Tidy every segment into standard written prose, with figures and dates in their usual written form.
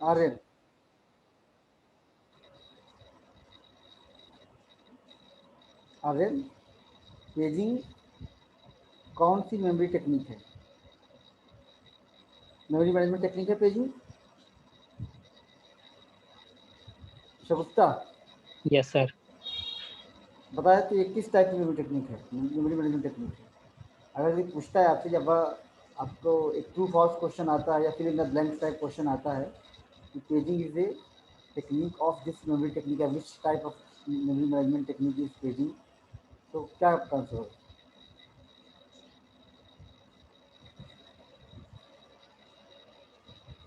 Aryan, Aryan, paging कौन सी memory technique है? Memory management technique है पेजिंग? शगुफ्ता यस सर। बताया तो ये किस टाइप की मेमोरी टेक्निक है, मेमोरी मैनेजमेंट टेक्निक है? अगर ये पूछता है आपसे, जब आपको एक ट्रू फॉल्स क्वेश्चन आता है या फिर in the blank type question आता है कि paging is a technique of this memory technique या which type of memory management technique is paging, तो क्या आपका आंसर होगा?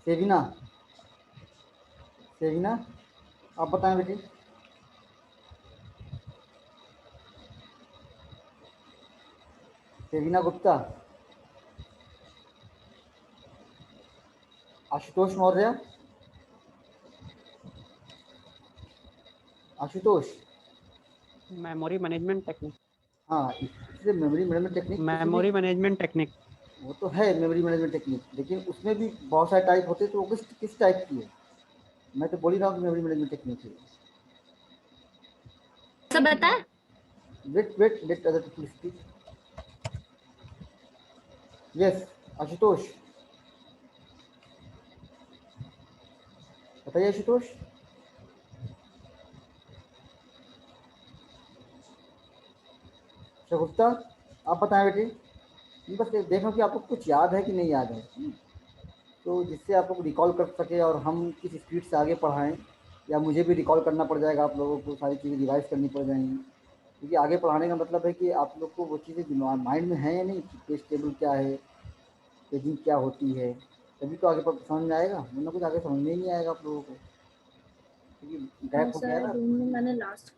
सेविना, सेविना आप बताएं बेटी। Sevina Gupta, Ashutosh Maurya, Ashutosh. Memory management technique. हाँ, इससे मेमोरी मैनेजमेंट टेक्निक किसी भी, मेमोरी मैनेजमेंट टेक्निक। वो तो है मेमोरी मैनेजमेंट टेक्निक, लेकिन उसमें भी बहुत सारे टाइप होते हैं, तो वो किस किस टाइप की है? मैं तो बोल ही रहा हूँ कि मेमोरी मैनेजमेंट टेक्निक है। सब बता। Wait let other people speak. Yes Ashutosh, बताइए आशुतोष। शगुफ्ता आप बताएं बेटी। बस देख लो कि आपको कुछ याद है कि नहीं याद है, तो जिससे आप लोग रिकॉल कर सके और हम किस स्पीड से आगे पढ़ाएं, या मुझे भी रिकॉल करना पड़ जाएगा, आप लोगों को सारी चीज़ें रिवाइज करनी पड़ जाएंगी, क्योंकि आगे पढ़ाने का मतलब है कि आप लोग को वो चीज़ें दिमाग माइंड में है या नहीं कि पेज टेबल क्या है, पेजिंग क्या होती है, तभी तो आगे समझ में आएगा, वरना कुछ आगे समझ में ही नहीं आएगा आप लोगों को, क्योंकि हाँ गैप हो गया सर, ना। मैंने लास्ट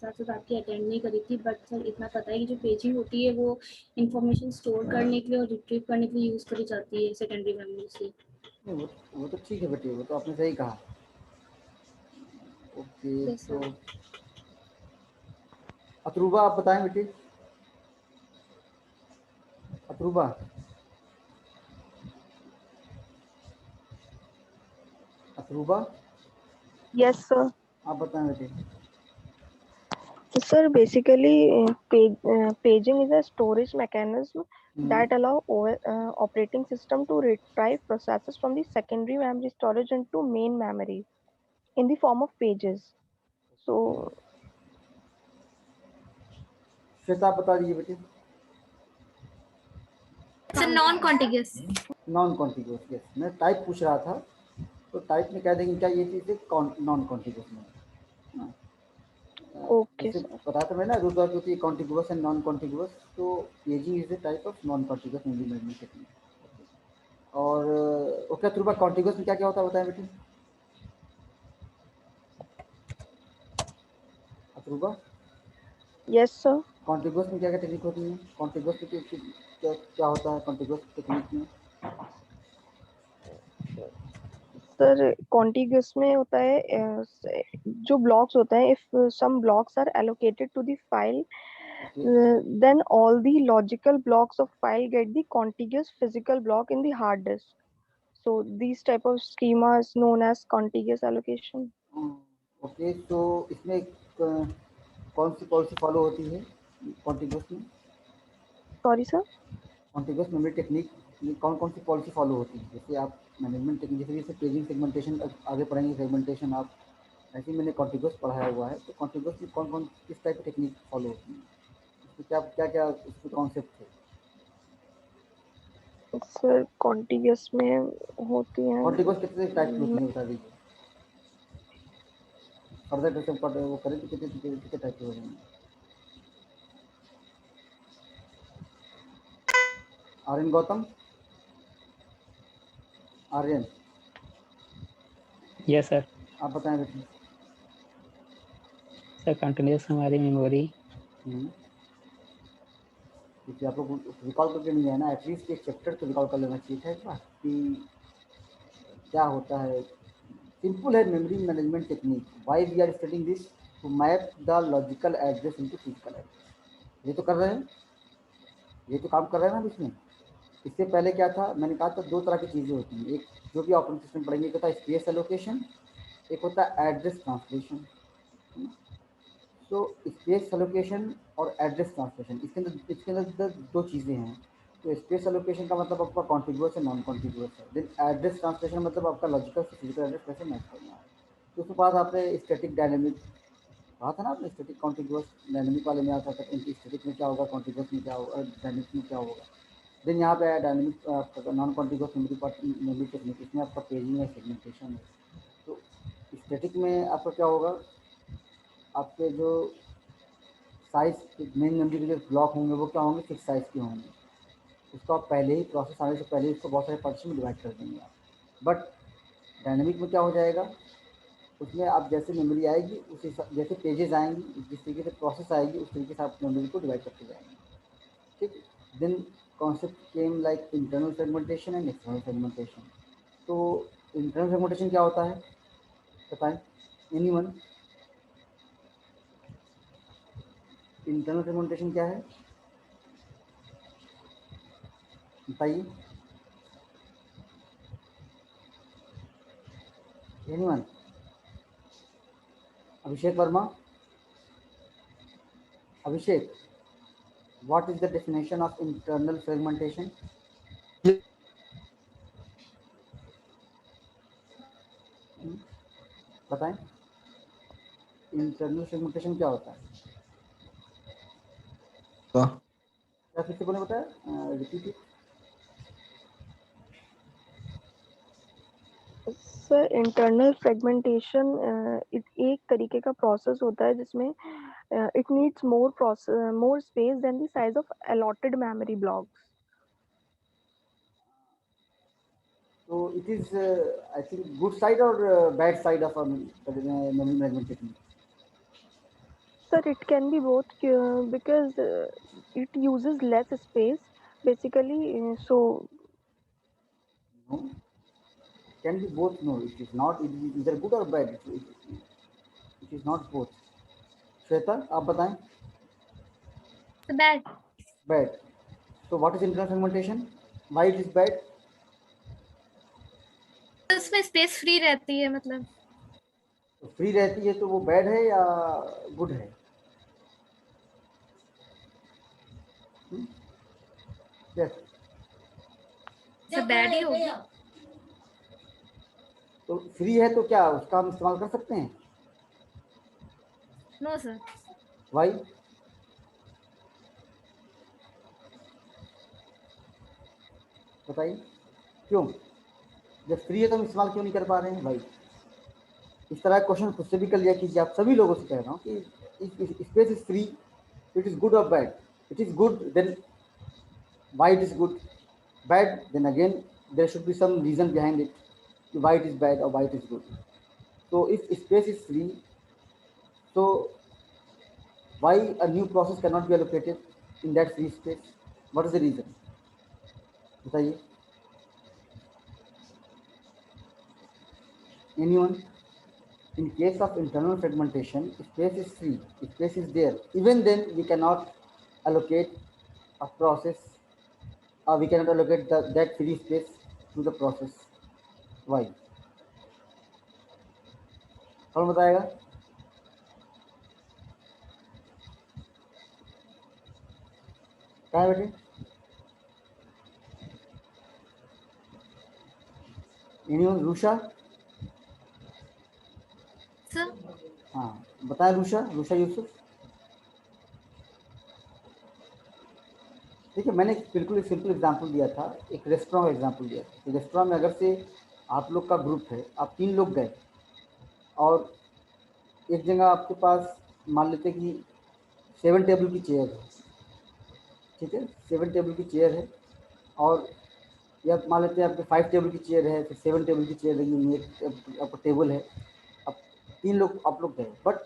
क्लासेस आपकी अटेंड नहीं करी थी, बट सर इतना पता है कि जो पेजिंग होती है वो इंफॉर्मेशन स्टोर करने के लिए और रिट्रीव करने के लिए यूज़ करी जाती है सेकेंडरी मेमोरी से। नहीं, वो तो ठीक है बेटी, वो तो आपने सही कहा। ओके, यस तो सर। अतरुबा आप बताएं बेटी। अतरुबा, अतरुबा Yes, sir. आप बताएं बेटी। So, sir, basically, paging is a storage mechanism that allow operating system to retrieve processes from the secondary memory storage into main memory in the form of pages. So, Shweta आप बता दीजिए बेटी। Sir non contiguous. Non contiguous, yes, मैं type पूछ रहा था, तो type में कह देंगे क्या ये चीज़ है नॉन कॉन्टिग्यूस में। okay, जैसे sir. बताया था मैंने ना, दो होती है कॉन्टिग्यूस एंड नॉन कॉन्टिग्यूस, तो paging is A type of non contiguous memory management technique. और ओके अतरुबा, कॉन्टिग्यूस में क्या क्या होता है बताएं बेटी। अतरुबा, Yes, sir. कॉन्टिग्यूस में क्या क्या टेक्निक होती है? कॉन्टिग्यूस में क्या क्या होता है कॉन्टिग्यूस टेक्निक में? Sir, contiguous में होता है जो blocks होते हैं, if some blocks are allocated to the file, then all the logical blocks of file get the contiguous physical block in the hard disk. So these type of schema is known as contiguous allocation. Okay, तो इसमें कौन सी policy follow होती है contiguous में? Sorry, sir. Contiguous memory technique में कौन कौन सी policy follow होती है? जैसे आप मैनेजमेंट टेक्निक, जैसे पेजिंग सेगमेंटेशन आगे पढ़ेंगे, सेगमेंटेशन आप ऐसे ही मैंने कॉन्टिग्यूस पढ़ाया हुआ है, तो कॉन्टिग्यूस में कौन कौन किस टाइप की टेक्निक फॉलो होती है, इसमें क्या क्या क्या उसके कॉन्सेप्ट है? Sir, contiguous में होती हैं कॉन्टिग्यूस कितने टाइप की होती है बता दीजिए, फर्दर करके वो करें तो कितने कितने कितने टाइप के हो जाएंगे? Aryan Gautam, Aryan yes sir. आप बताएं बेटी। सर कंटिन्यूस हमारी मेमोरी। क्योंकि आप लोग रिकॉल करके नहीं है ना, एटलीस्ट एक चैप्टर तो रिकॉल कर लेना चाहिए था एक बार कि क्या होता है। सिंपल है memory management technique, why we are studying this, to map the logical address into physical address. ये तो कर रहे हैं, ये तो काम कर रहे हैं ना इसमें। इससे पहले क्या था, मैंने कहा था दो तरह की चीज़ें होती हैं, एक जो भी ऑपरेटिंग सिस्टम पढ़ेंगे, एक होता है स्पेस एलोकेशन, एक होता है एड्रेस ट्रांसलेशन। तो स्पेस एलोकेशन और एड्रेस ट्रांसलेशन, इसके अंदर दो चीज़ें हैं। तो स्पेस एलोकेशन का मतलब आपका कॉन्टिग्यूअस है, नॉन कॉन्टिग्यूअस है। देन एड्रेस ट्रांसलेशन मतलब आपका लॉजिकल से फिजिकल एड्रेस कैसे मैच करना है। तो उसके बाद आपने स्टैटिक डायनेमिक कहा था ना, आपने स्टैटिक कॉन्टिग्यूअस डायनेमिक वाले में आता था कि स्टैटिक में क्या होगा, कॉन्टिग्यूअस में क्या होगा, डायनेमिक में क्या होगा। देन यहाँ पे आया डायनेमिक आपका नॉन कॉन्टिग्यूअस मेमोरी टेक्निक, इसमें आपका पेजिंग है, सेगमेंटेशन है। तो स्टैटिक में आपका क्या होगा, आपके जो साइज मेन मेमोरी के जो ब्लॉक होंगे वो क्या होंगे, फिक्स साइज़ के होंगे। उसको आप पहले ही प्रोसेस आने से पहले ही उसको बहुत सारे पार्टीशन में डिवाइड कर देंगे आप। बट डायनेमिक में क्या हो जाएगा, उसमें आप जैसे मेमोरी आएगी उसी जैसे पेजेस आएंगी, जिस तरीके से प्रोसेस आएगी उस तरीके से आप मेमोरी को डिवाइड करते जाएंगे। ठीक। Then concept came like internal segmentation and external segmentation. तो इंटरनल सेगमेंटेशन क्या होता है बताएं, एनीवन? इंटरनल सेगमेंटेशन क्या है बताइए, anyone? Abhishek Verma, Abhishek, what is the definition of internal fragmentation? बताएं, इंटरनल सेगमेंटेशन क्या होता है? क्या फिर से बोले, बताया, repeat it. Sir internal fragmentation एक तरीके का प्रोसेस होता है जिसमें it needs more space than the size of allotted memory blocks. So it is, I think, good side or bad side of memory management technique? Sir, it can be both because it uses less space basically. So No, can be both. No, it is not. It is either good or bad. It is not both. Shweta, आप बताएं। Bad. Bad. So what is internal fragmentation? Why it is bad? उसमें space free रहती है, मतलब तो free रहती है तो वो बैड है या गुड है? यस। सब बैड ही होगी। तो फ्री है तो क्या उसका हम इस्तेमाल कर सकते हैं? No sir. वाई? बताइए क्यों? जब फ्री है तो हम इस्तेमाल क्यों नहीं कर पा रहे हैं भाई? इस तरह का क्वेश्चन खुद से भी कर लिया कीजिए, आप सभी लोगों से कह रहा हूँ कि space is free, it is good और bad? It is good, then why it is good? Bad, then again there should be some reason behind it, why it is bad or why it is good. So if space is free, so why a new process cannot be allocated in that free space? What is the reason? बताइए, anyone? In case of internal fragmentation, space is free, space is there, even then we cannot allocate a process, we cannot allocate that free space to the process. Why? कौन बताएगा? क्या है बेटे? Anyone? Rusha? Sir हाँ बताएं, रूषा, रूषा यूसुफ। देखिए, मैंने बिल्कुल एक सिंपल एग्जांपल दिया था, एक रेस्टोरेंट का एग्जांपल दिया था। रेस्टोरेंट में अगर से आप लोग का ग्रुप है, आप 3 लोग गए और एक जगह आपके पास मान लेते कि 7 टेबल की चेयर है, ठीक है, 7 टेबल की चेयर है, और या मान लेते हैं आपके 5 टेबल की चेयर है, फिर 7 टेबल की चेयर लगी हुई है, आपका टेबल है। अब 3 लोग आप लोग गए, बट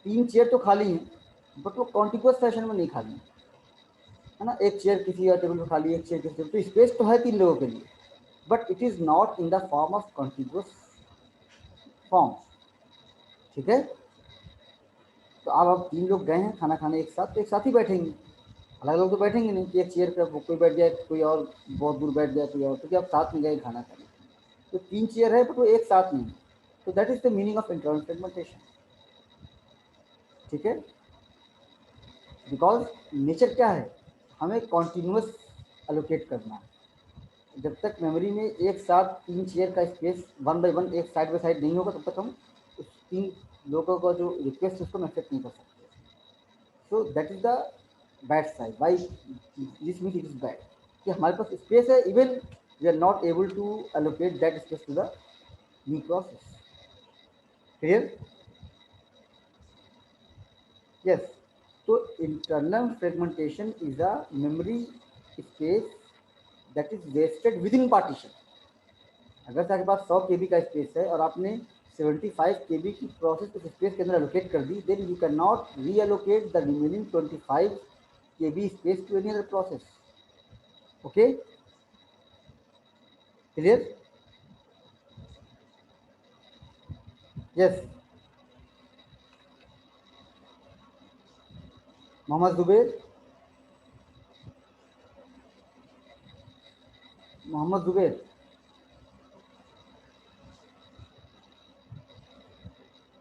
3 चेयर तो खाली हैं, बट वो कॉन्टिग्यूअस फैशन में नहीं खाली है ना। एक चेयर किसी और टेबल पर खाली, एक चेयर किसी टेबल, तो स्पेस तो है 3 लोगों के लिए, but it is not in the form of contiguous form. ठीक है, तो अब 3 लोग गए हैं खाना खाने एक साथ, तो एक साथ ही बैठेंगे। अलग लोग तो बैठेंगे नहीं कि एक चेयर पे कोई बैठ जाए, कोई और बहुत दूर बैठ जाए, कोई और, क्योंकि आप साथ में गए खाना खाने। तो 3 चेयर है बट वो एक साथ नहीं है। तो that is the meaning of internal fragmentation. ठीक है, बिकॉज नेचर क्या है, हमें कॉन्टिन्यूस एलोकेट करना है। जब तक मेमोरी में एक साथ 3 चेयर का स्पेस 1 बाई 1 एक साइड बाई साइड नहीं होगा, तब तक हम उस 3 लोगों का जो रिक्वेस्ट है उसको हम एक्सेप्ट नहीं कर सकते। So that is the bad side, why this means it is bad कि हमारे पास स्पेस है, even we are not able to allocate that space to the new process. Clear? Yes. तो internal fragmentation is a memory space that is wasted with in partition. अगर आपके पास 100 KB का space है और आपने 75 KB की process उस space के अंदर एलोकेट कर दी, then you cannot reallocate the remaining 25 KB space to any other process. Okay, clear? Yes. Mohammad Zubair, Mohammad Zubair,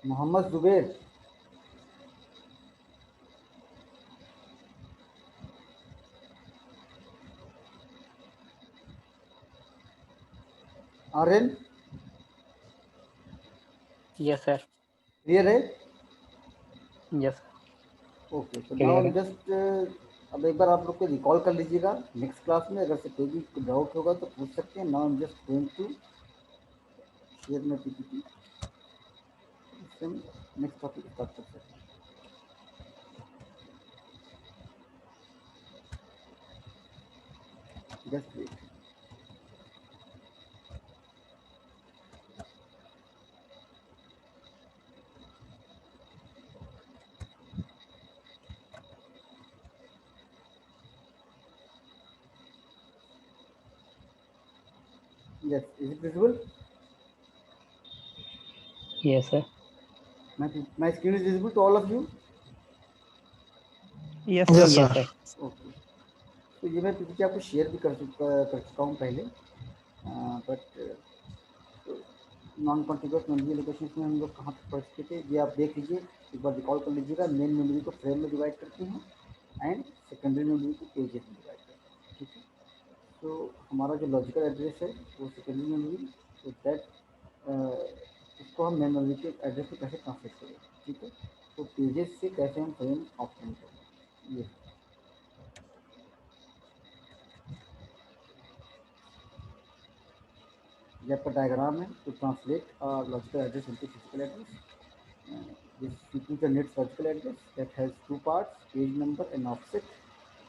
Mohammad Zubair, Aryan, yes sir. Clear है? यस ओके, तो नाउ क्लियर हम है। जस्ट अब एक बार आप लोग को रिकॉल कर लीजिएगा नेक्स्ट क्लास में। अगर से कोई भी डाउट होगा तो पूछ सकते हैं। नाउ हम just going to share my PPT, next topic start करते हैं। Just wait. Yes, is it visible? Yes sir. My screen is visible to all of you? Yes Yes, yes sir. Sir. Okay, तो ये मैं PPT आपको share भी कर चुका हूँ पहले, but non contiguous memory location में हम लोग कहाँ तक पढ़ चुके थे ये आप देख लीजिए, एक बार रिकॉल कर लीजिएगा। मेन मेमोरी को फ्रेम में डिवाइड करते हैं एंड सेकेंडरी मेमोरी को पेजेस में डिवाइड करते हैं। ठीक है, तो हमारा जो लॉजिकल एड्रेस है वो सेकेंडरी मेमोरी, तो दैट इसको हम मेन मेमोरी के एड्रेस में कैसे ट्रांसलेट करें। ठीक है, तो पेजेस से कैसे हम फ्रेम ऑप्शन करें, ये आपका डायग्राम है। तो translate logical address into physical address. This computer needs logical address that has two parts, page number and offset.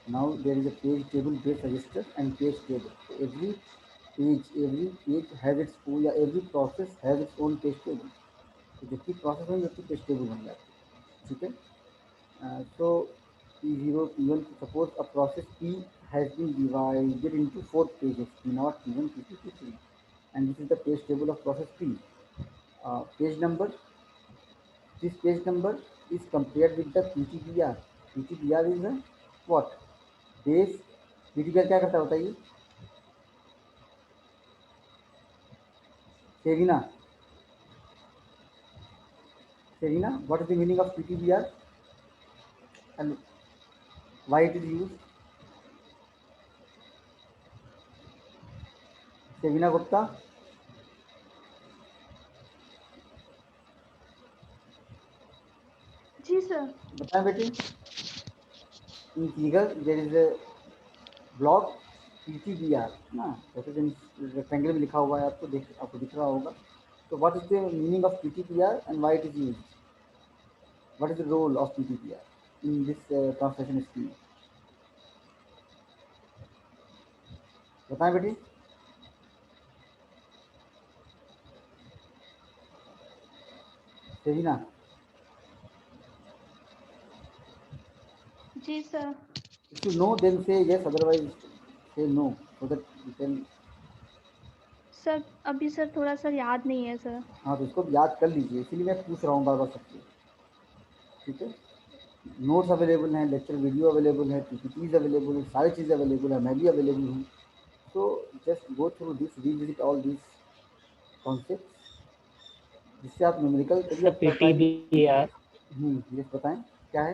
Now there is a page table based register and page table. So every page has its own, या every process has its own page table. तो जितनी process होंगी उतनी page table बन जाती है। ठीक है, so P0 P1, suppose a process P has been divided into 4 pages, P0 P1 P2 P3, and this is the page table of process P. Page number, this page number is compared with the PTBR. PTBR is a what? Base. PTBR क्या करता है बताइए? सेविना, सेविना, what is the meaning of PTBR and why it is used? Sevina Gupta, ji sir. बताएं बेटी। In figure there is a block PTBR ना, जैसे rectangle में लिखा हुआ है, आपको दिख रहा होगा। तो what is the meaning of PTBR and why it is used? What is the role of PTBR in this translation scheme? बताएं बेटी। सेविना, जी sir. if you know then say yes, otherwise say no, so that you can। Sir अभी sir थोड़ा sir याद नहीं है sir. हाँ, तो इसको याद कर लीजिए, इसीलिए मैं पूछ रहा हूँ बार बार सबसे। ठीक है, नोट्स अवेलेबल हैं, लेक्चर वीडियो अवेलेबल है, पीपीटीज अवेलेबल है, सारी चीज़ें अवेलेबल है, मैं भी अवेलेबल हूँ। तो just go through this, revisit all this concept, जिससे आप न्यूमेरिकल कभी सर आप कर पाएंगे। पीटीबीआर ये बताएं क्या है,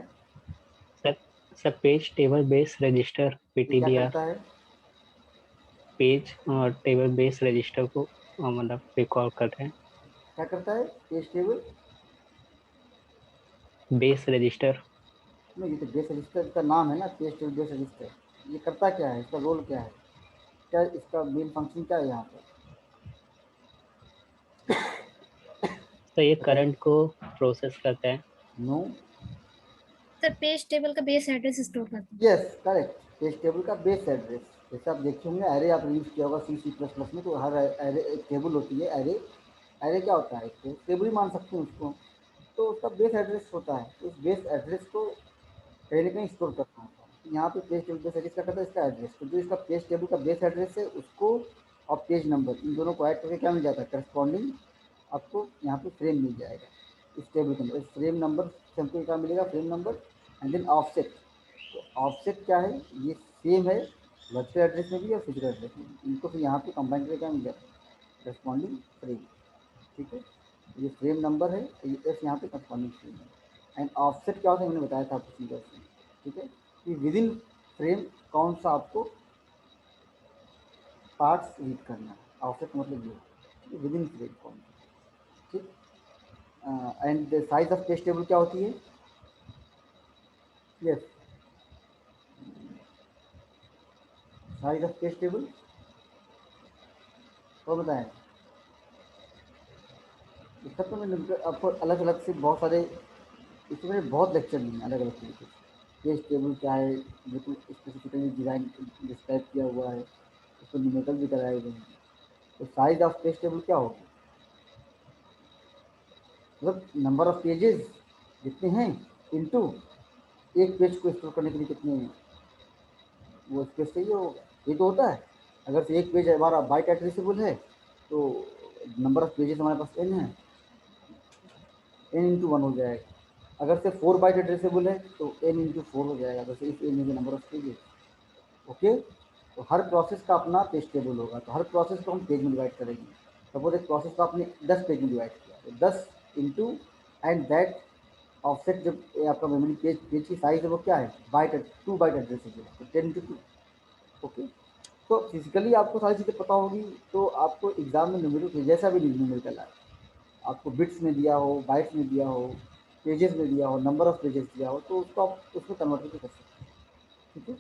sir sir page table base register ये क्या पीटीबीआर करता है? पेज और टेबल बेस रजिस्टर को मतलब रिकॉल करते हैं। क्या करता है? पेज टेबल, बेस रजिस्टर नहीं ये तो बेस रजिस्टर का नाम है ना, पेज टेबल बेस रजिस्टर। ये करता क्या है, इसका रोल क्या है, क्या इसका मेन फंक्शन क्या है यहाँ पर, तो ये बताइए। करंट को प्रोसेस करता है। नो, सर पेज टेबल का बेस एड्रेस स्टोर करता है। यस करेक्ट, पेज टेबल का बेस एड्रेस। जैसे आप देखे होंगे एरे आप यूज किया होगा C++ में, तो हर एरे एक टेबल होती है। एरे, एरे क्या होता है, एक टेबल ही मान सकते हैं उसको। तो उसका बेस एड्रेस होता है, तो उस बेस एड्रेस को कहीं ना कहीं स्टोर करना होता है। यहाँ पे पेज टेबल बेस एड्रेस क्या करता है, इसका एड्रेस, तो जो इसका पेज टेबल का बेस एड्रेस है उसको और पेज नंबर, इन दोनों को ऐड करके क्या मिल जाता है, करस्पॉन्डिंग आपको यहाँ पे फ्रेम मिल जाएगा इस टेबल के अंदर। इस फ्रेम नंबर से हमको क्या मिलेगा, frame number and then offset. तो ऑफसेट क्या है, ये सेम है वर्चुअल एड्रेस में भी और फिजिकल एड्रेस में भी। इनको फिर यहाँ पे कंबाइन करके क्या मिल जाता है, करस्पॉन्डिंग फ्रेम। ठीक है, ये फ्रेम नंबर है, ये एस यहाँ पे करस्पॉन्डिंग फ्रेम है। एंड ऑफसेट क्या होता है, मैंने बताया था आपको फिगर से। ठीक है, कि विद इन फ्रेम कौन सा आपको पार्ट्स रीड करना है, ऑफसेट मतलब ये विद इन फ्रेम कौन सा। ठीक, and size of page table क्या होती है, yes, size of page table तो बताएं। इसका तो मैंने आपको अलग अलग से बहुत सारे, इसमें मैंने बहुत लेक्चर लिए अलग अलग तरीके से। पेज टेबल क्या है, बिल्कुल स्पेसिफिकली डिज़ाइन डिस्क्राइब किया हुआ है, उसको न्यूमेरिकल भी कराए गए हैं। तो साइज ऑफ पेज टेबल क्या होगा, मतलब नंबर ऑफ पेजेस जितने हैं इनटू एक पेज को स्टोर करने के लिए कितने वो स्पेस चाहिए होगा, ये तो होता है। अगर से एक पेज हमारा बाइट एड्रेसेबल है तो नंबर ऑफ पेजेस हमारे पास n है, n×1 हो जाएगा। अगर से 4 बाइट एड्रेसेबल है तो n×4 हो जाएगा, तो if n is number of pages. Okay, तो हर प्रोसेस का अपना पेज टेबल होगा, तो हर प्रोसेस को हम पेज में डिवाइड करेंगे। सपोज एक प्रोसेस को आपने 10 पेज में डिवाइड किया, तो 10 इंटू एंड दैट ऑफसेट, जब ये आपका मेमोरी पेज की साइज है वो क्या है, बाइट 2 बाइट एड्रेसेबल, तो 10×2। ओके, तो फिजिकली आपको सारी चीज़ें पता होगी, तो आपको एग्जाम में न्यूमेरिकल जैसा भी न्यूमेरिकल आए, आपको बिट्स में दिया हो, बाइट्स में दिया हो, पेजेस में दिया हो, नंबर ऑफ पेजेस दिया हो, तो उसको आप उसमें कन्वर्ट करके कर सकते हैं। ठीक है,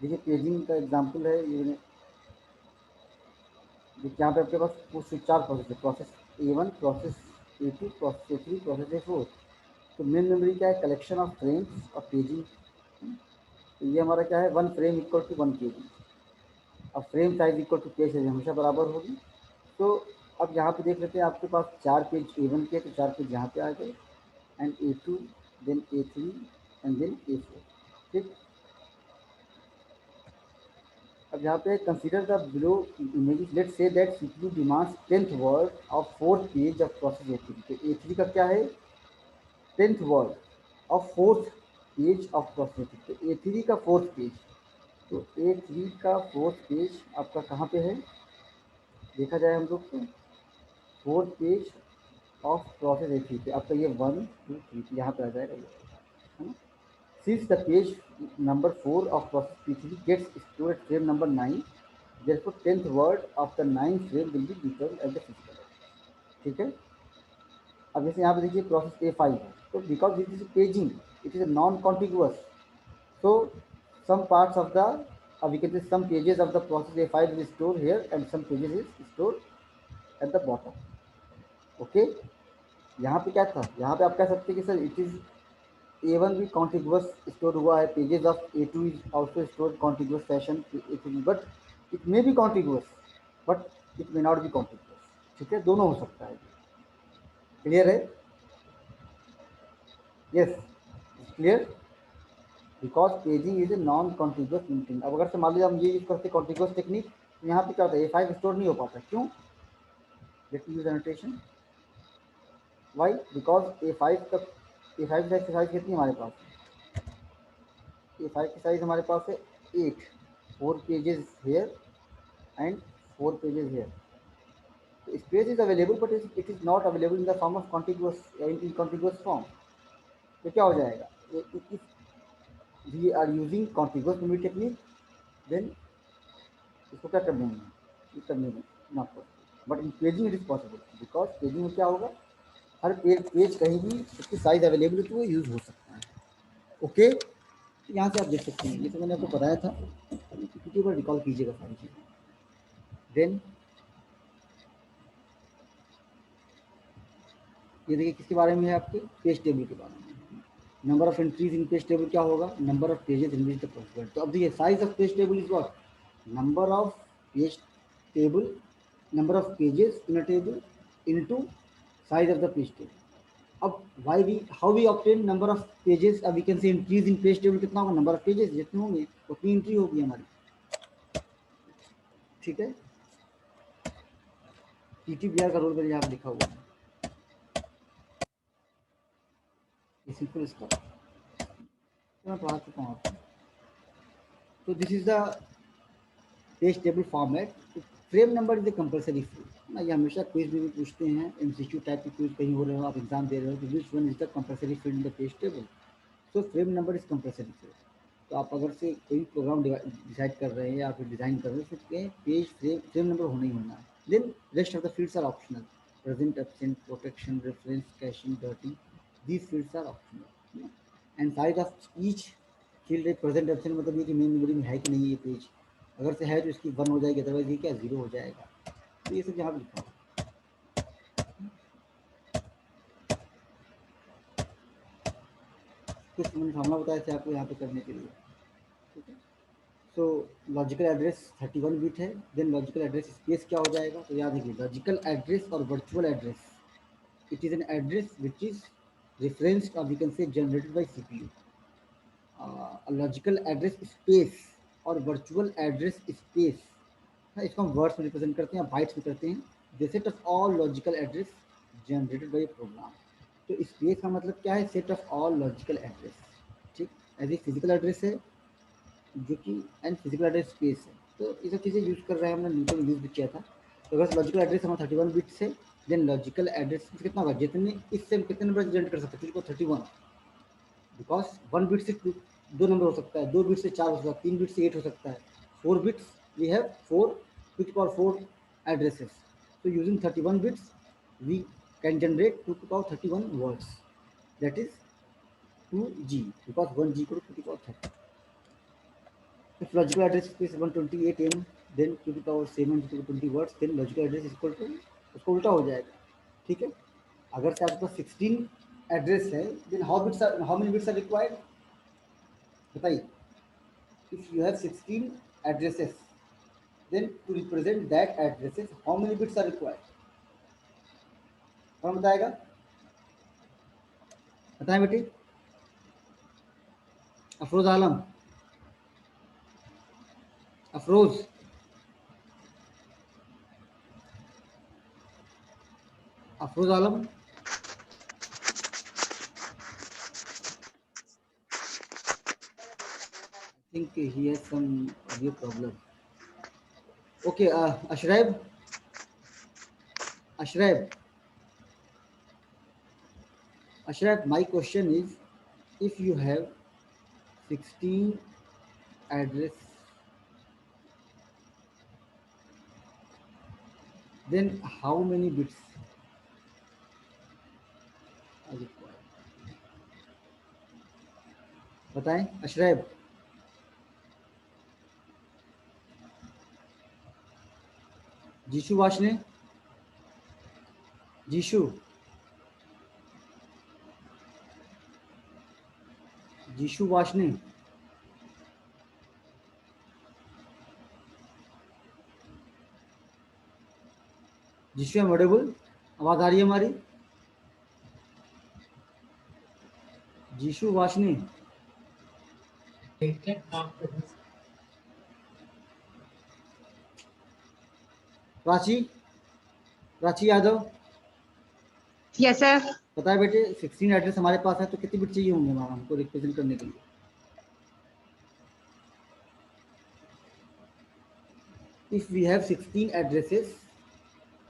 देखिए पेजिंग का एग्जाम्पल है ये, देखिए यहाँ पे आपके पास कुछ 4 प्रोसेस है, process A1, process A2, process A3, process A4। तो मेन मेमोरी क्या है, कलेक्शन ऑफ फ्रेम्स और पेजिंग। तो ये हमारा क्या है, 1 फ्रेम इक्वल टू 1 पेजिंग। अब frame size equal to page size हमेशा बराबर होगी। तो अब यहाँ पे देख लेते हैं, आपके पास 4 पेज A1 के, तो 4 पेज यहाँ पे आ गए, and A2, then A3 and then A4। ठीक, अब यहाँ पे consider the below images, let say that CPU demands 10th word of 4th page of process A3। तो A3 का क्या है, 10th word of 4th page of process A3। तो A3 का 4th पेज, तो A3 का 4th पेज आपका कहाँ पे है, देखा जाए हम लोग तो 4th page of process A3 पे आपका ये 1 2 3 यहाँ पे आ जाएगा ये, है ना। Since the page number 4 of process P3 gets stored at frame number 9, therefore 10th word of the 9th frame will be returned as the physical address। ठीक है, अब जैसे यहाँ पे देखिए प्रोसेस A5 है, तो because it is paging, it is a non contiguous, so some parts of the we can say some pages of the process A5 is stored here and some pages is stored at the bottom। okay, यहाँ पे क्या था, यहाँ पे आप कह सकते हैं कि सर इट इज A1 भी कॉन्टिगुअस स्टोर हुआ है, pages of A2 is also store contiguous fashion, but it may be contiguous, but it may not be contiguous. ठीक है, दोनों हो सकता है। क्लियर है, yes clear, because paging is a non contiguous linking. अब अगर से मान लीजिए हम ये यूज करते कॉन्टिगुअस टेक्निक, तो यहाँ पे क्या होता है, A5 स्टोर नहीं हो पाता, क्यों, let me use annotation. Why because A5 का A5 की साइज कितनी है हमारे पास? A5 की साइज हमारे पास है 8, 4 pages here and 4 pages here. Space is available but it is not available in the form of contiguous in contiguous form. तो क्या हो जाएगा? If we are using contiguous memory technique, then इसको क्या कर देंगे? ये करने में not possible. But in paging it is possible because paging में क्या होगा? हर पेज कहीं भी उसकी साइज अवेलेबल है तो वो यूज़ हो सकता है. ओके, यहाँ से आप देख सकते हैं. ये तो मैंने आपको बताया था. पीपीटी पर रिकॉल कीजिएगा सारी चीज़ें. देन ये देखिए किसके बारे में है? आपके पेज टेबल के बारे में. Number of entries in page table क्या होगा? Number of pages in which the possible. तो अब देखिए size of page table is what? Number of page table, number of pages in a table into size of the page table. अब why we how we obtain number of pages? अब we can say increase in page table कितना होगा? Number of pages जितने होंगे उतनी entry होगी हमारी. ठीक है, TTBR का रोल यहाँ लिखा हुआ है. ये सिंपल इसका मैं पढ़ा चुका हूँ आपको. तो this is the page table format. Frame number is the compulsory field ना. ये हमेशा क्विज में भी पूछते हैं, MCQ टाइप की क्विज कहीं हो रहे हो, आप एग्जाम दे रहे हो, तो which one is the compulsory field in the page table? So frame number is compulsory field. तो आप अगर से कोई प्रोग्राम डिसाइड कर रहे हैं या फिर डिज़ाइन कर रहे हैं, फिर पेज फ्रेम नंबर होना ही होना है. Then rest of the fields are optional. Present, absent, protection, reference, caching, dirty, these fields are optional. And size of each field है. प्रेजेंट, एब्सेंट मतलब ये कि मेन मेमोरी में है कि नहीं ये पेज. अगर से है तो इसकी 1 हो जाएगी, अदरवाइज ये क्या 0 हो जाएगा. तो ये सब यहाँ पर लिखा है. कुछ मैंने फॉर्मूला बताया था आपको यहाँ पे करने के लिए. ठीक है. सो लॉजिकल एड्रेस 31 बिट है. देन लॉजिकल एड्रेस स्पेस क्या हो जाएगा? तो याद रखिए लॉजिकल एड्रेस और virtual address, it is an address which is referenced or we can say generated by CPU. Logical address space और वर्चुअल एड्रेस स्पेस, इसको हम वर्ड्स में रिप्रेजेंट करते हैं, बाइट्स में करते हैं. The set of all logical address generated by program. तो स्पेस का मतलब क्या है? Set of all logical address. ठीक, एज ए फिजिकल एड्रेस है जो कि एंड फिजिकल एड्रेस स्पेस है. तो ये सब चीज़ें यूज़ कर रहे हैं, हमने न्यूटन यूज़ भी किया था. तो अगर लॉजिकल एड्रेस हमारा 31 बिट्स है, देन लॉजिकल एड्रेस कितना होगा? जितने इससे कितने नंबर जनरेट कर सकते हैं? तो 31, बिकॉज 1 बिट से 2 नंबर हो सकता है, 2 बिट से 4 हो सकता है, 3 बिट से 8 हो सकता है. 4 bits we have 4 2 to the power 4 addresses. So using 31 bits we can generate 2 to the power 31 words, that is 2G, because 1G equal to 2 to the power 30. If logical address space 128 M, then 2 to the power 7 to the 20 words, then logical address is equal to, उसको उल्टा हो जाएगा. ठीक है. अगर से आपके पास 16 address है, then how many bits are required? बताइए. If you have 16 addresses, then to represent that addresses how many bits are required? कौन बताएगा? बताएं बेटी. अफरोज आलम, अफरोज, अफरोज आलम. I think he has some audio problem. Okay, Ashraf, my question is, if you have 16 address, then how many bits are required? बताएं Ashraf. Jishu Washne, Jishu Washne, Jishu am audible? आवाज आ रही है हमारी? जीशु वाशने, प्राची यादव. Yes, sir. पता है बेटे 16 एड्रेस हमारे पास है तो कितने बिट चाहिए होंगे मैम हमको रिप्रेजेंट करने के लिए? If we have 16 addresses,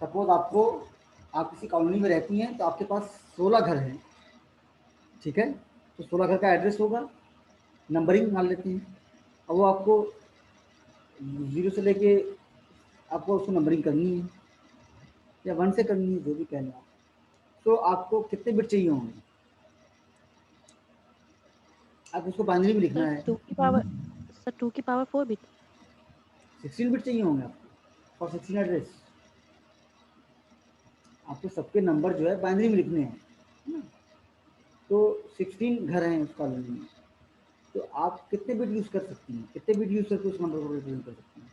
suppose आपको, आप किसी कॉलोनी में रहती हैं तो आपके पास 16 घर हैं, ठीक है? तो 16 घर का एड्रेस होगा, नंबरिंग मान लेते हैं, और वो आपको 0 से लेके आपको उसको नंबरिंग करनी है या 1 से करनी है, जो भी कहना आप। तो आपको कितने बिट चाहिए होंगे? आप उसको बाइनरी में लिखना है। 2 की पावर 4 बिट। 16 बिट चाहिए होंगे आपको फॉर 16 एड्रेस। आपको सबके नंबर जो है बाइनरी में लिखने हैं, है ना? तो 16 घर हैं उस कॉलोनी में, तो आप कितने बिट यूज़ कर सकती हैं, कितने बिट यूज़ करके उस नंबर को रिप्रेजेंट कर सकती हैं?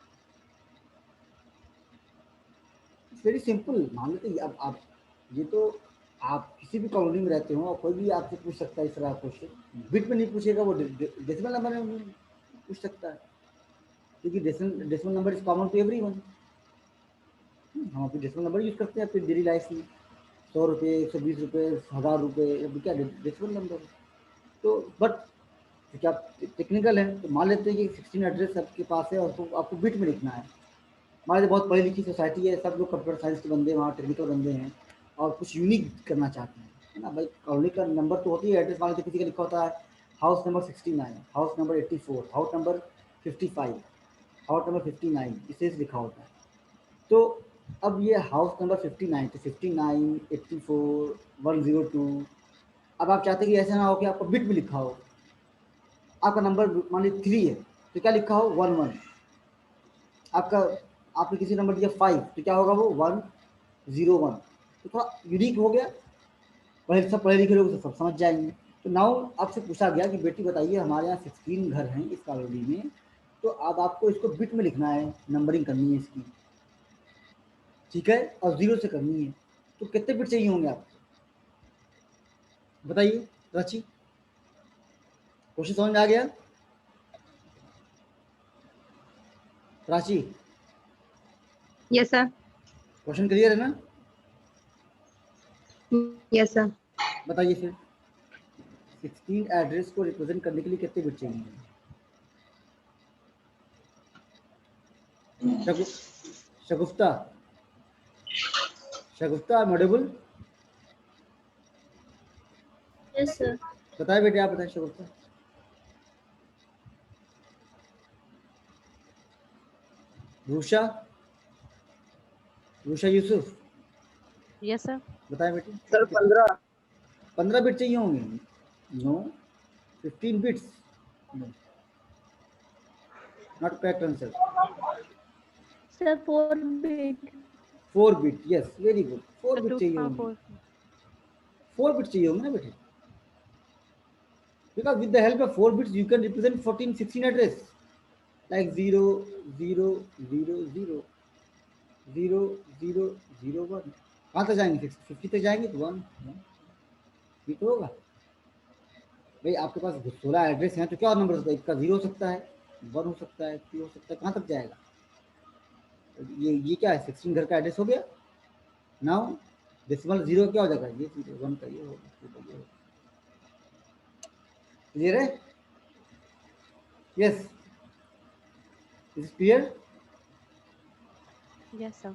It's very simple. मान लेते हैं अब आप, ये तो आप किसी भी कॉलोनी में रहते हो और कोई भी आपसे पूछ सकता है इस तरह का क्वेश्चन, बिट में नहीं पूछेगा, वो डेसिमल नंबर में पूछ सकता है, क्योंकि decimal number is common to everyone. हम अपनी डेसिमल नंबर यूज़ करते हैं अपनी डेली लाइफ में, 100 रुपये, 120 रुपये, 1000 रुपये, अभी क्या डेसिमल नंबर है। तो बट क्योंकि आप टेक्निकल हैं तो मान लेते हैं कि 16 एड्रेस आपके पास है और आपको बिट में लिखना है। हमारे बहुत पढ़ी लिखी सोसाइटी है, सब लोग कंप्यूटर साइंस के बंदे हैं, वहाँ टेक्निकल बंदे हैं और कुछ यूनिक करना चाहते हैं, है ना भाई? कॉलोनी का नंबर तो होती है, एड्रेस मान लेते किसी का लिखा होता है house number 69, house number 84, house number 55, house number 59, इसे लिखा होता है। तो अब ये हाउस नंबर 59, तो 59, 84, 102, अब आप चाहते हैं कि ऐसा ना हो कि आपको बिट में लिखा हो, आपका नंबर मान लीजिए 3 है तो क्या लिखा हो 11, आपका, आपने किसी नंबर दिया 5 तो क्या होगा वो 101, तो थोड़ा यूनिक हो गया, पहले सब पढ़े लिखे लोग तो सब समझ जाएंगे। तो नाउ आपसे पूछा गया कि बेटी बताइए हमारे यहाँ 16 घर हैं इस कॉलोनी में, तो अब आपको इसको बिट में लिखना है, नंबरिंग करनी है इसकी, ठीक है, और 0 से करनी है, तो कितने बिट चाहिए होंगे आपको बताइए रांची? क्वेश्चन समझ में आ गया Ranchi? Yes sir. Question clear है ना? Yes sir. बताइए फिर 16 एड्रेस को रिप्रेजेंट करने के लिए कितने बिट चाहिए? Shagufta, Shagufta audible? Yes sir. बताए बेटे, आप बताएं शगुफ्ता। Rusha, Rusha Yusuf, yes sir. बताएं बेटे। सर 15। 15 बिट चाहिए होंगे? No, 15 bits. Not correct answer. Sir 4 bit. 4 bit, yes, very good, 4 तो बिट 2 की चाहिए पावर होंगे। 4। 4 बिट चाहिए होंगे ना बेटे, because with the help of 4 bits you can represent 14 16 address like 0 0 0 0 0 0 0 1। कहाँ तक जाएंगे? 50 तक जाएंगे तो 1 ये तो होगा भाई। आपके पास 16 एड्रेस हैं तो क्या नंबर हो सकता है? इसका 0 हो सकता है, 1 हो सकता है, 2 हो सकता है, कहाँ तक जाएगा? ये क्या है? 16 घर का एड्रेस हो गया। नाउ डेसिमल 0 क्या हो जाएगा? ये 0 1 का ये होगा, 2 का ये होगा। क्लियर है? Yes, is clear? Yes sir.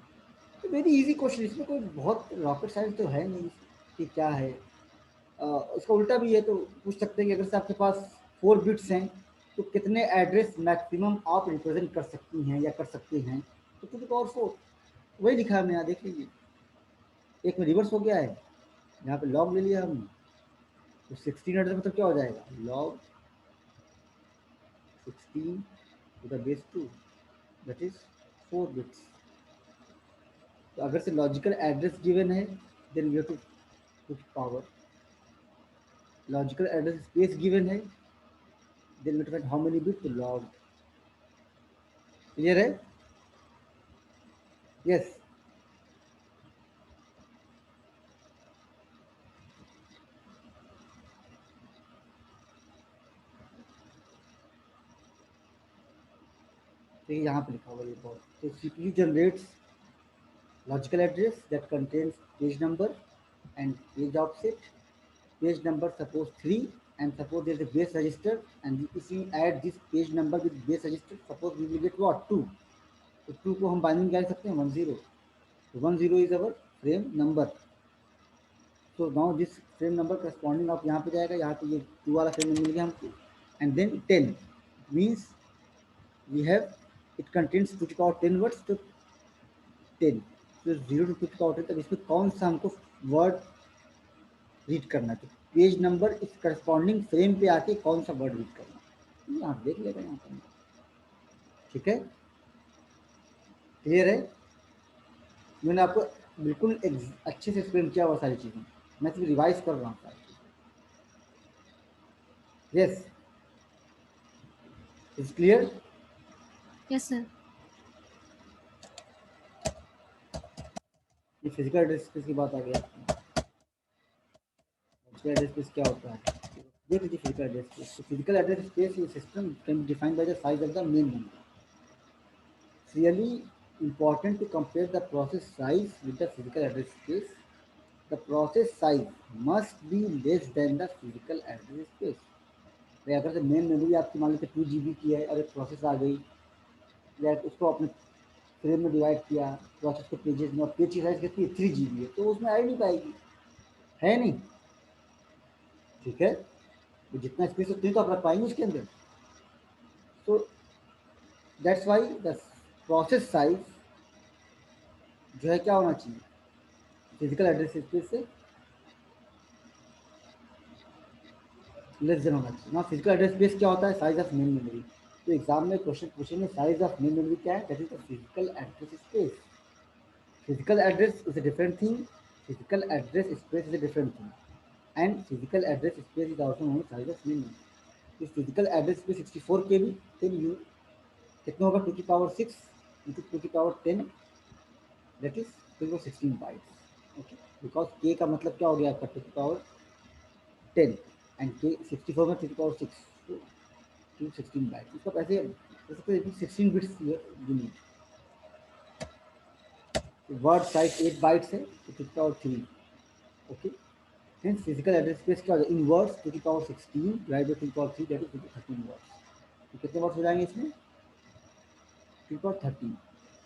Very easy question, इसमें कोई बहुत रॉकेट साइंस तो है नहीं कि क्या है। इसका उल्टा भी है तो पूछ सकते हैं कि अगर से आपके पास 4 बिट्स हैं तो कितने एड्रेस मैक्सिमम आप रिप्रेजेंट कर सकती हैं या कर सकते हैं? तो टू द पावर 4 वही लिखा है हमने यहाँ, देख लीजिए। एक में रिवर्स हो गया है, यहाँ पे लॉग ले लिया हमने, तो 16 एड्रेस मतलब क्या हो जाएगा? Log 16 to the base 2, that is 4 bits. तो अगर से लॉजिकल एड्रेस गिवन है then you have to put power, logical address space given है then we find how many bits to log। क्लियर है? यस। देखिए यहाँ पे लिखा हुआ ये बहुत, तो CPU generates logical address that contains page number and page offset, page number suppose 3, and suppose there is a base register, and if we add this page number with base register, suppose we will get what, 2. तो 2 को हम binding क्या सकते हैं, 10. तो 10 is our frame number. So now this frame number corresponding आप यहाँ पे जाएगा, यहाँ पे ये 2 वाला फ्रेम नंबर मिल गया हमको. And then 10 means we have it contains 2 to the power 10 words. तो 10, तो 0 to 2 to the power 10 तक इसमें कौन सा हमको वर्ड रीड करना है. तो पेज नंबर इस करस्पॉन्डिंग फ्रेम पे आके कौन सा वर्ड रीड करना है, आप देख लेगा यहाँ पर. ठीक है, क्लियर है. मैंने आपको बिल्कुल अच्छे से एक्सप्लेन किया हुआ सारी चीज़ें, मैं सिर्फ रिवाइज कर रहा हूँ सारी चीज़ें. Yes, is clear. Yes sir. ये फिजिकल एड्रेस स्पेस की बात आ गई. फिजिकल एड्रेस स्पेस क्या होता है, देख लीजिए. Physical address space, physical address space ये system can be defined by the size of the main number. Really important to compare the process size with the physical address space. The process size must be less than the physical address space. भाई अगर से main memory आपकी मान लीजिए 2 GB की है और एक प्रोसेस आ गई, या उसको अपने फ्रेम में डिवाइड किया, प्रोसेस को पेजेस में, और पेज की साइज कितनी है, 3 GB है, तो उसमें आ ही नहीं पाएगी, है नहीं. ठीक है, तो जितना स्पेस उतनी तो आप रख पाएंगे उसके अंदर. तो that's why the process size जो है क्या होना चाहिए, फिजिकल एड्रेस स्पेस से लेस देन होना चाहिए ना. फिजिकल एड्रेस स्पेस क्या होता है, साइज ऑफ मेन मेमोरी. तो एग्जाम में क्वेश्चन पूछेंगे साइज ऑफ मेन मेमोरी क्या है, that is the physical address space. Physical address is a different thing, physical address space is a different thing, and physical address space is also known size of main memory. इस physical address space 64 KB, then you कितना होगा, 2 की power 6 into 2 की power 10, that is 16 bytes. Okay, because K का मतलब क्या हो गया आपका, 2 की पावर 10 एंड के 64 में 2 की पावर 6, तो 16 बाइट्स. इसका पैसे 16 bits you need. Word size 8 bytes है, तो 2 की power 3. Okay, hence physical address space क्या हो जाए, इन वर्ड्स 2 की पावर 16 डिवाइड बाय 2 की पावर 3, दैट इज 13 वर्ड्स. तो कितने वर्ड्स हो जाएंगे इसमें, 2 की पावर 13.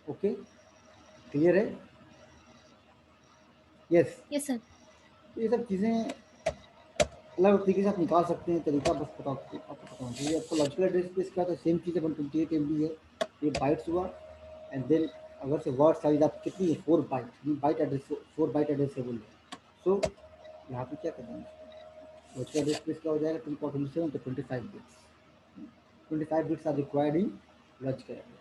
ओके, क्लियर है. यस. Yes sir. ये सब चीज़ें अलग तरीके से आप निकाल सकते हैं, तरीका बस पता आपको पता होना चाहिए. आपको लॉजिकल एड्रेस स्पेस क्या होता है, सेम चीज़ है, 128 MB है, ये बाइट्स हुआ. एंड देन अगर से वर्ड साइज आप कितनी है, 4 byte, byte address 4 byte addressable है. सो यहाँ पे क्या करना है, लॉजिकल एड्रेस स्पेस क्या हो जाएगा, 2.27 तो 25 bits. 25 bits are required in logical address.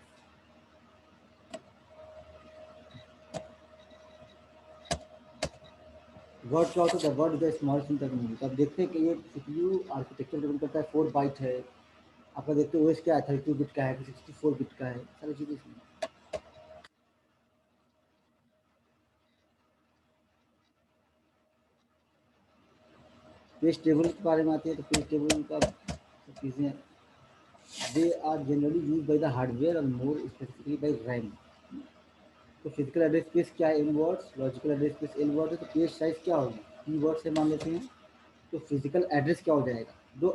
Word क्या होता है, वर्ड इज स्मॉल थिंग तक नहीं. तो आप देखते हैं कि ये CPU आर्किटेक्चर डिपेंड करता है, 4 बाइट है. आपका देखते हो ओएस क्या है, 32 बिट का है, 64 बिट का है, सारी चीज़ें इसमें. पेज टेबल के बारे में आती है, तो पेज टेबल का चीज़ें they are generally use by the hardware और मोर स्पेसिफिकली बाय रैम. तो फिजिकल एड्रेस स्पेस क्या है, in words. Logical address space L word है, तो पेज साइज क्या होगी, की वर्ड से मान लेते हैं. तो फिजिकल एड्रेस क्या हो जाएगा, दो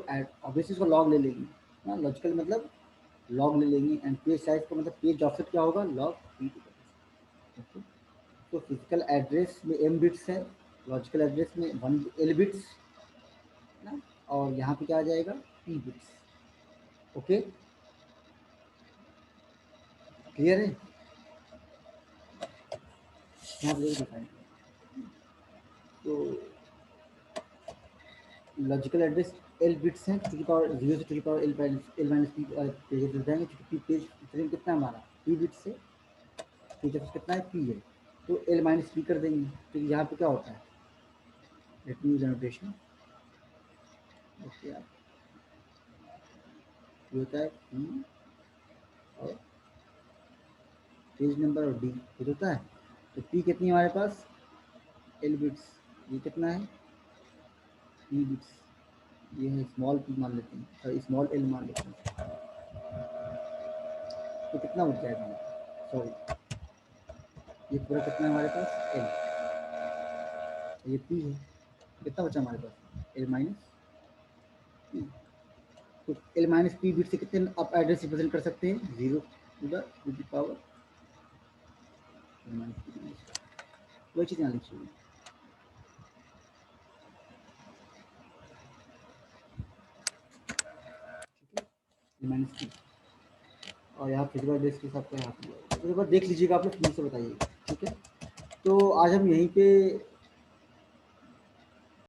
ऑब्वियसली इसको लॉग ले लेंगे ना, लॉजिकल मतलब लॉग ले लेंगे. एंड पेज साइज का मतलब पेज ऑफसेट क्या होगा, लॉग पी. ओके, तो फिजिकल एड्रेस में m बिट्स है, लॉजिकल एड्रेस में 1 L बिट्स ना, और यहाँ पे क्या आ जाएगा, p बिट्स. ओके, क्लियर है. यहाँ पे डिफाइन. तो लॉजिकल एड्रेस L बिट्स हैं, 2 की पावर 0 से 2 की power L minus P pages हो जाएंगे, क्योंकि पेज फ्रेम कितना है हमारा, p बिट्स है, पेज ऑफ कितना है, p है, तो L माइनस P कर देंगे. तो यहाँ पे क्या होता है, let me use notation. Okay, ये होता है p और पेज नंबर और d ये होता है. तो p कितनी है हमारे पास, L बिट्स, ये कितना है, p बिट्स, ये है स्मॉल p मान लेते हैं, सॉरी स्मॉल l मान लेते हैं. तो कितना बच जाएगा हमारा, सॉरी ये पूरा कितना है हमारे पास, l. ये पी है, कितना बचा हमारे पास, एल माइनस पी। तो एल माइनस पी बिट से कितने आप एड्रेस रिप्रेजेंट कर सकते हैं, 0 to the power minus P, वही चीज़ यहाँ लिखी हुई माइनस पी, और यहाँ फिजिकल एड्रेस के साथ यहाँ पे, तो एक बार देख लीजिएगा आप लोग, फिर से बताइए, ठीक है। तो आज हम यहीं पे